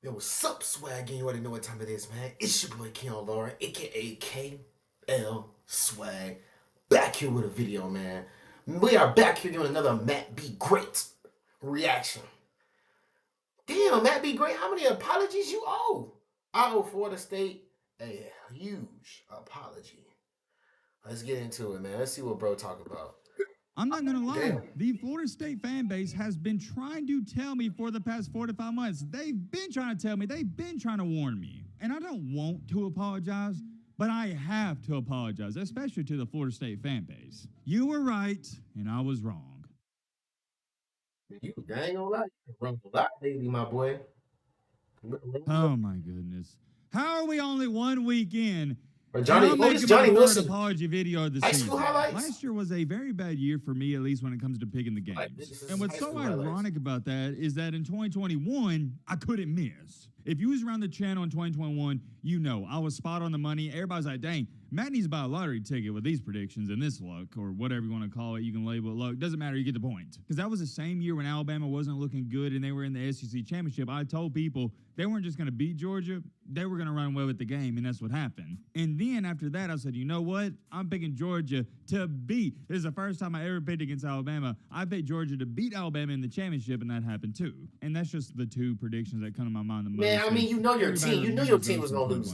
Yo, what's up, swag? And you already know what time it is, man. It's your boy Keon Lauren, aka KL Swag, back here with a video, man. We are back here doing another Matt B. Great reaction. Damn, Matt B. Great, how many apologies you owe? I owe Florida State a huge apology. Let's get into it, man. Let's see what bro talk about. I'm not going to lie. Damn. The Florida State fan base has been trying to tell me for the past 4 to 5 months. They've been trying to tell me. They've been trying to warn me. And I don't want to apologize, but I have to apologize, especially to the Florida State fan base. You were right, and I was wrong. You dang gonna lie. You wrong a lot, baby, my boy. Oh, my goodness. How are we only 1 week in? But And Johnny, I'm who is making Johnny my third Wilson? apology video of the High season. school highlights? Last year was a very bad year for me, at least when it comes to picking the games. This is And what's high so school highlights. ironic about that is that in 2021, I couldn't miss. If you was around the channel in 2021, you know I was spot on the money. Everybody's like, dang, Matt needs to buy a lottery ticket with these predictions and this luck, or whatever you want to call it. You can label it luck. Doesn't matter. You get the point. Because that was the same year when Alabama wasn't looking good and they were in the SEC championship. I told people they weren't just going to beat Georgia. They were going to run away with the game, and that's what happened. And then after that, I said, you know what? I'm picking Georgia to beat. This is the first time I ever picked against Alabama. I picked Georgia to beat Alabama in the championship, and that happened too. And that's just the two predictions that come to my mind the most. Man, I mean, you know your team. You knew your team was gonna lose.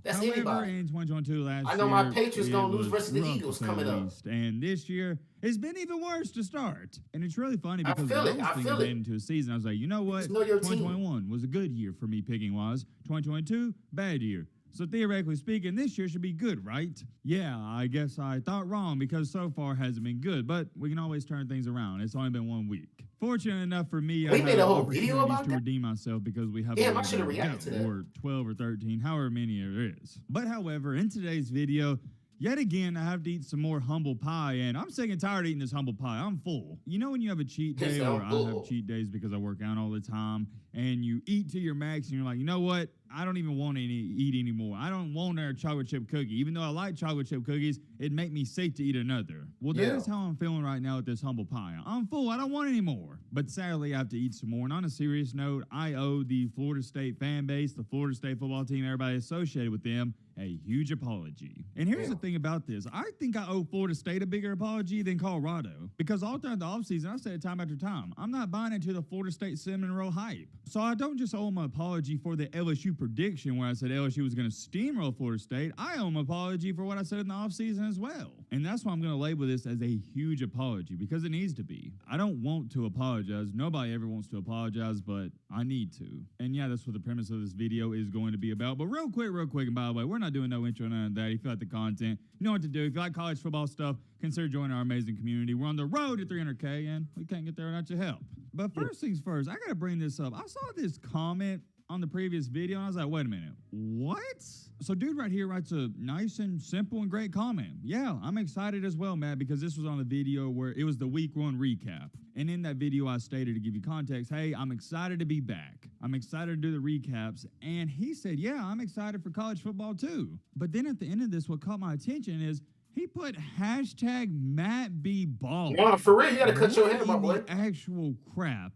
That's However, anybody. in 2022 last year, I know my Patriots gonna it lose was versus the rough, Eagles to say coming the up. least. And this year, it's been even worse to start. And it's really funny I because feel when it. I was I thinking feel it. into a season, I was like, you know what? Just know your team. 2021 was a good year for me picking wise. 2022, bad year. So theoretically speaking, this year should be good, right? Yeah, I guess I thought wrong because so far hasn't been good, but we can always turn things around. It's only been 1 week. Fortunate enough for me, I We made have a whole video opportunities about to that? redeem myself because we have Damn, a I should have little bit reacted to go, that. or 12 or 13, however many there is. But however, in today's video, yet again, I have to eat some more humble pie, and I'm sick and tired of eating this humble pie. I'm full. You know when you have a cheat Yes, day, I'm or I full. have cheat days because I work out all the time, and you eat to your max, and you're like, you know what? I don't even want to eat anymore. I don't want a chocolate chip cookie. Even though I like chocolate chip cookies, it'd make me sick to eat another. Well, that Yeah. is how I'm feeling right now with this humble pie. I'm full. I don't want any more. But sadly, I have to eat some more. And on a serious note, I owe the Florida State fan base, the Florida State football team, everybody associated with them, a huge apology. And here's the thing about this. I think I owe Florida State a bigger apology than Colorado. Because all throughout the offseason, I said it time after time, I'm not buying into the Florida State cinnamon roll hype. So I don't just owe them an apology for the LSU prediction where I said LSU was going to steamroll Florida State. I owe them an apology for what I said in the offseason as well. And that's why I'm going to label this as a huge apology, because it needs to be. I don't want to apologize. Nobody ever wants to apologize, but I need to. And yeah, that's what the premise of this video is going to be about. But real quick, and by the way, we're not doing no intro, none of that. If you like the content, you know what to do. If you like college football stuff, consider joining our amazing community. We're on the road to 300K, and we can't get there without your help. But first things first, I got to bring this up. I saw this comment on the previous video, and I was like, wait a minute, what? So dude right here writes a nice and simple and great comment. Yeah, I'm excited as well, Matt, because this was on a video where it was the week 1 recap. And in that video, I stated, to give you context, hey, I'm excited to be back. I'm excited to do the recaps. And he said, yeah, I'm excited for college football too. But then at the end of this, what caught my attention is he put hashtag Matt B. Ball. Nah, for real, you gotta cut your hair, my What boy. in the actual crap?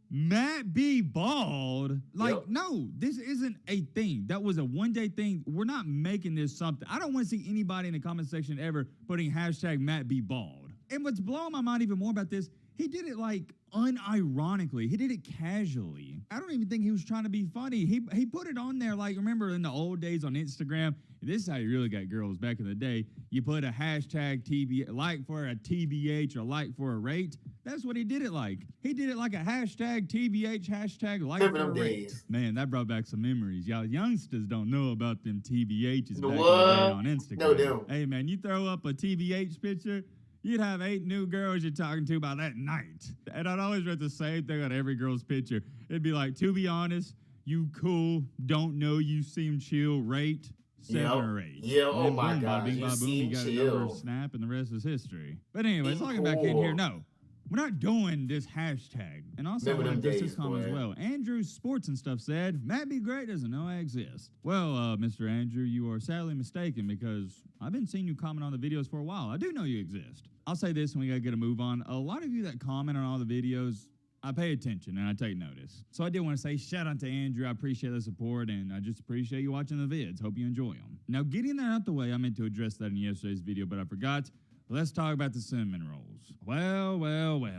Matt B. Bald? Like, Yep. no, this isn't a thing. That was a one-day thing. We're not making this something. I don't want to see anybody in the comment section ever putting hashtag Matt B. Bald. And what's blowing my mind even more about this, he did it like unironically. He did it casually. I don't even think he was trying to be funny. He put it on there like, remember in the old days on Instagram, this is how you really got girls back in the day. You put a hashtag TB, like for a TBH or like for a rate. That's what he did it like. He did it like a hashtag TBH, hashtag like Remember for a them rate. days. Man, that brought back some memories. Y'all youngsters don't know about them TBHs back in the What? day on Instagram. No, don't. Hey man, you throw up a TBH picture, you'd have 8 new girls you're talking to by that night. And I'd always write the same thing on every girl's picture. It'd be like, to be honest, you cool, don't know you seem chill, rate 7 Yep. or 8. Yeah, And oh then my boom, gosh, bada bing, you bada boom, you seem got a chill. number snap, and the rest is history. But anyways, Seem talking back in here, cool. no. We're not doing this hashtag. And also, I Remember want them to address this days, comment as boy. well. Andrew's Sports and Stuff said, Matt B. Great doesn't know I exist. Well, Mr. Andrew, you are sadly mistaken because I've been seeing you comment on the videos for a while. I do know you exist. I'll say this and we got to get a move on. A lot of you that comment on all the videos, I pay attention and I take notice. So I did want to say shout out to Andrew. I appreciate the support and I just appreciate you watching the vids. Hope you enjoy them. Now, getting that out the way, I meant to address that in yesterday's video, but I forgot. Let's talk about the cinnamon rolls. Well,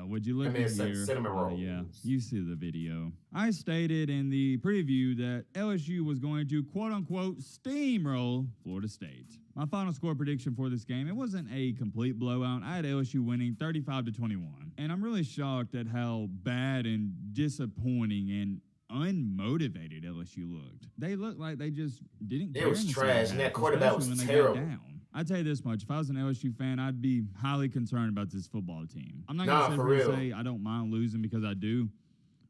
would you look at here? Cinnamon rolls. Yeah, you see the video. I stated in the preview that LSU was going to quote-unquote steamroll Florida State. My final score prediction for this game, it wasn't a complete blowout. I had LSU winning 35-21. And I'm really shocked at how bad and disappointing and unmotivated LSU looked. They looked like they just didn't care. It was trash, and that quarterback was terrible. I tell you this much, if I was an LSU fan, I'd be highly concerned about this football team. I'm not going to sit here and say I don't mind losing because I do,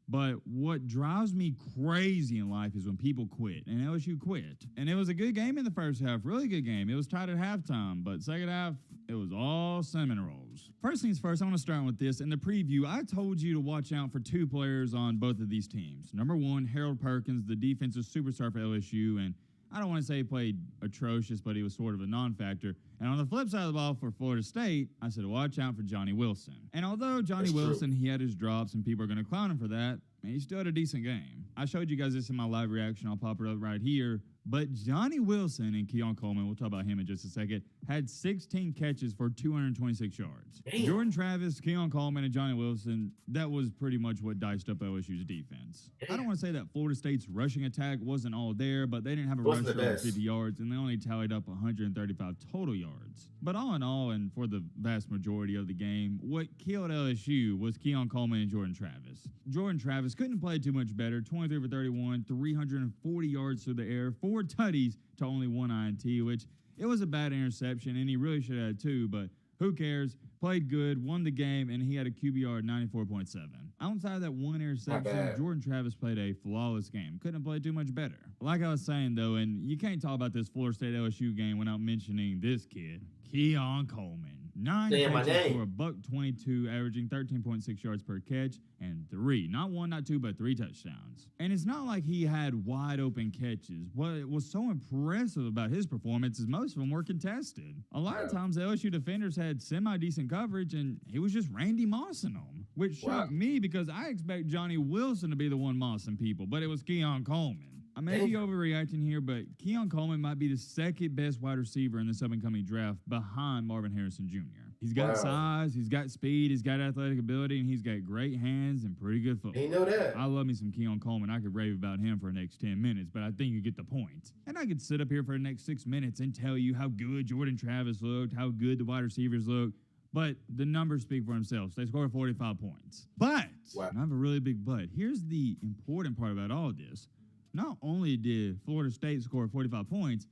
but what drives me crazy in life is when people quit, and LSU quit. And it was a good game in the first half, really good game. It was tied at halftime, but second half, it was all cinnamon rolls. First things first, I want to start with this. In the preview, I told you to watch out for two players on both of these teams. Number one, Harold Perkins, the defensive superstar for LSU, and I don't want to say he played atrocious, but he was sort of a non-factor. And on the flip side of the ball for Florida State, I said, watch out for Johnny Wilson. And although Johnny Wilson, he had his drops and people are going to clown him for that, man, he still had a decent game. I showed you guys this in my live reaction. I'll pop it up right here. But Johnny Wilson and Keon Coleman, we'll talk about him in just a second, had 16 catches for 226 yards. Damn. Jordan Travis, Keon Coleman, and Johnny Wilson, that was pretty much what diced up LSU's defense. Damn. I don't want to say that Florida State's rushing attack wasn't all there, but they didn't have a rush for over 50 yards, and they only tallied up 135 total yards. But all in all, and for the vast majority of the game, what killed LSU was Keon Coleman and Jordan Travis. Jordan Travis couldn't play too much better, 23 for 31, 340 yards through the air, 4 tutties to only 1 INT, which it was a bad interception, and he really should have had 2, but who cares? Played good, won the game, and he had a QBR 94.7. Outside of that one interception, Jordan Travis played a flawless game. Couldn't have played too much better. Like I was saying, though, and you can't talk about this Florida State LSU game without mentioning this kid, Keon Coleman. 9 catches for $122, averaging 13.6 yards per catch, and 3, not 1, not 2, but 3 touchdowns. And it's not like he had wide open catches. What was so impressive about his performance is most of them were contested. A lot of times LSU defenders had semi-decent coverage, and he was just Randy Mossing them, which shocked me because I expect Johnny Wilson to be the one mossing people, but it was Keon Coleman. I may be overreacting here, but Keon Coleman might be the second best wide receiver in this up-and-coming draft behind Marvin Harrison Jr. He's got size, he's got speed, he's got athletic ability, and he's got great hands and pretty good football. You know that. I love me some Keon Coleman. I could rave about him for the next 10 minutes, but I think you get the point. And I could sit up here for the next 6 minutes and tell you how good Jordan Travis looked, how good the wide receivers looked, but the numbers speak for themselves. They scored 45 points. But, and I have a really big but, here's the important part about all this. Not only did Florida State score 45 points,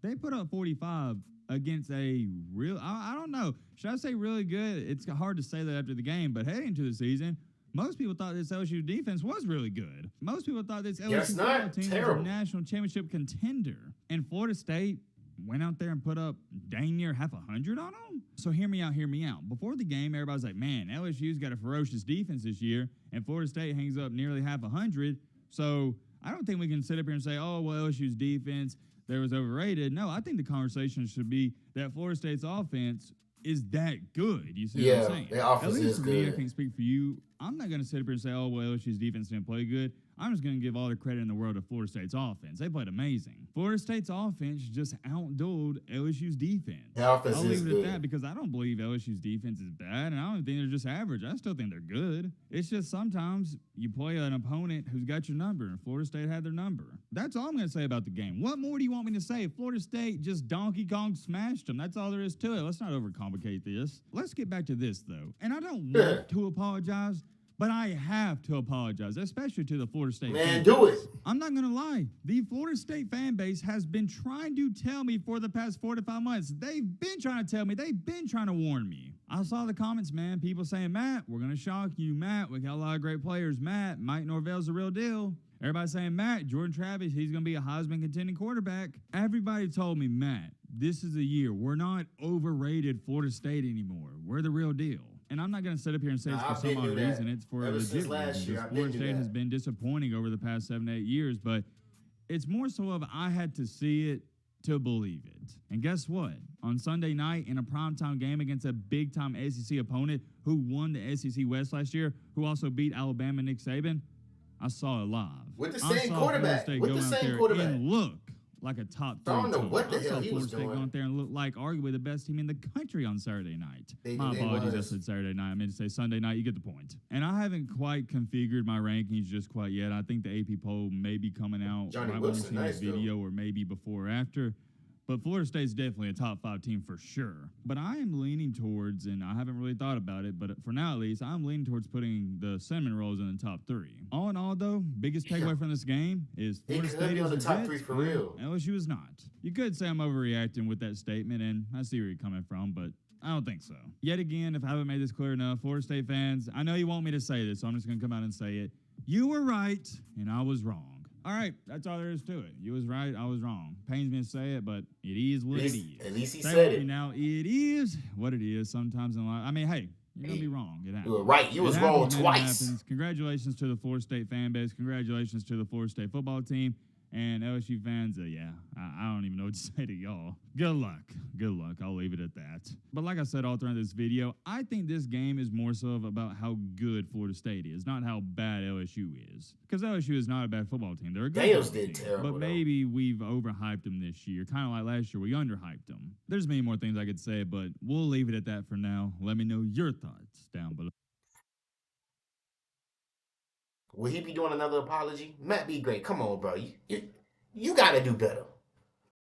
they put up 45 against a real, I don't know, should I say really good? It's hard to say that after the game, but heading into the season, most people thought this LSU defense was really good. Most people thought this LSU football team was a national championship contender. And Florida State went out there and put up dang near half 100 on them. So hear me out. Before the game, everybody's like, man, LSU's got a ferocious defense this year, and Florida State hangs up nearly half 100. So I don't think we can sit up here and say, oh, well, LSU's defense, there was overrated. No, I think the conversation should be that Florida State's offense is that good. You see what I'm saying? Their offense At least is for me, good. I can't speak for you. I'm not going to sit up here and say, oh, well, LSU's defense didn't play good. I'm just going to give all the credit in the world to Florida State's offense. They played amazing. Florida State's offense just outdueled LSU's defense. I'll leave it at that because I don't believe LSU's defense is bad, and I don't think they're just average. I still think they're good. It's just sometimes you play an opponent who's got your number, and Florida State had their number. That's all I'm going to say about the game. What more do you want me to say? Florida State just Donkey Kong smashed them. That's all there is to it. Let's not overcomplicate this. Let's get back to this, though. And I don't want to apologize, but I have to apologize, especially to the Florida State Man, do it. I'm not going to lie. The Florida State fan base has been trying to tell me for the past 4 to 5 months. They've been trying to tell me. They've been trying to warn me. I saw the comments, man. People saying, Matt, we're going to shock you. Matt, we got a lot of great players. Matt, Mike Norvell's the real deal. Everybody saying, Matt, Jordan Travis, he's going to be a Heisman contending quarterback. Everybody told me, Matt, this is a year. We're not overrated Florida State anymore. We're the real deal. And I'm not going to sit up here and say it's for some odd reason. It's for a legit reason. Florida State has been disappointing over the past 7 to 8 years, but it's more so of I had to see it to believe it. And guess what? On Sunday night, in a primetime game against a big-time SEC opponent who won the SEC West last year, who also beat Alabama Nick Saban, I saw it live. With the same quarterback. With the same quarterback. And look like a top 3 I don't know team. what the hell saw he Florida was State doing. go out there and look like arguably the best team in the country on Saturday night. My apologies, I said Saturday night. I meant to say Sunday night. You get the point. And I haven't quite configured my rankings just quite yet. I think the AP poll may be coming out Johnny right Wilson, when you see this video or maybe before or after. But Florida State's definitely a top 5 team for sure. But I am leaning towards, and I haven't really thought about it, but for now at least, I'm leaning towards putting the cinnamon rolls in the top 3. All in all, though, biggest takeaway from this game is Florida State is on the top 3 for real. LSU is not. You could say I'm overreacting with that statement, and I see where you're coming from, but I don't think so. Yet again, if I haven't made this clear enough, Florida State fans, I know you want me to say this, so I'm just going to come out and say it. You were right, and I was wrong. All right, that's all there is to it. You was right, I was wrong. Pains me to say it, but it is what it is. At least he said it. Now, it is what it is sometimes in life. I mean, hey, you're going to be wrong. It happens. You were right. You was wrong twice. Congratulations to the Florida State fan base. Congratulations to the Florida State football team. And LSU fans, yeah, I don't even know what to say to y'all. Good luck. Good luck. I'll leave it at that. But like I said all throughout this video, I think this game is more so about how good Florida State is, not how bad LSU is. Because LSU is not a bad football team. They're a good Daniels team. did terrible. But maybe we've overhyped them this year. Kind of like last year, we underhyped them. There's many more things I could say, but we'll leave it at that for now. Let me know your thoughts down below. Will he be doing another apology? Matt, be great. Come on, bro. You got to do better.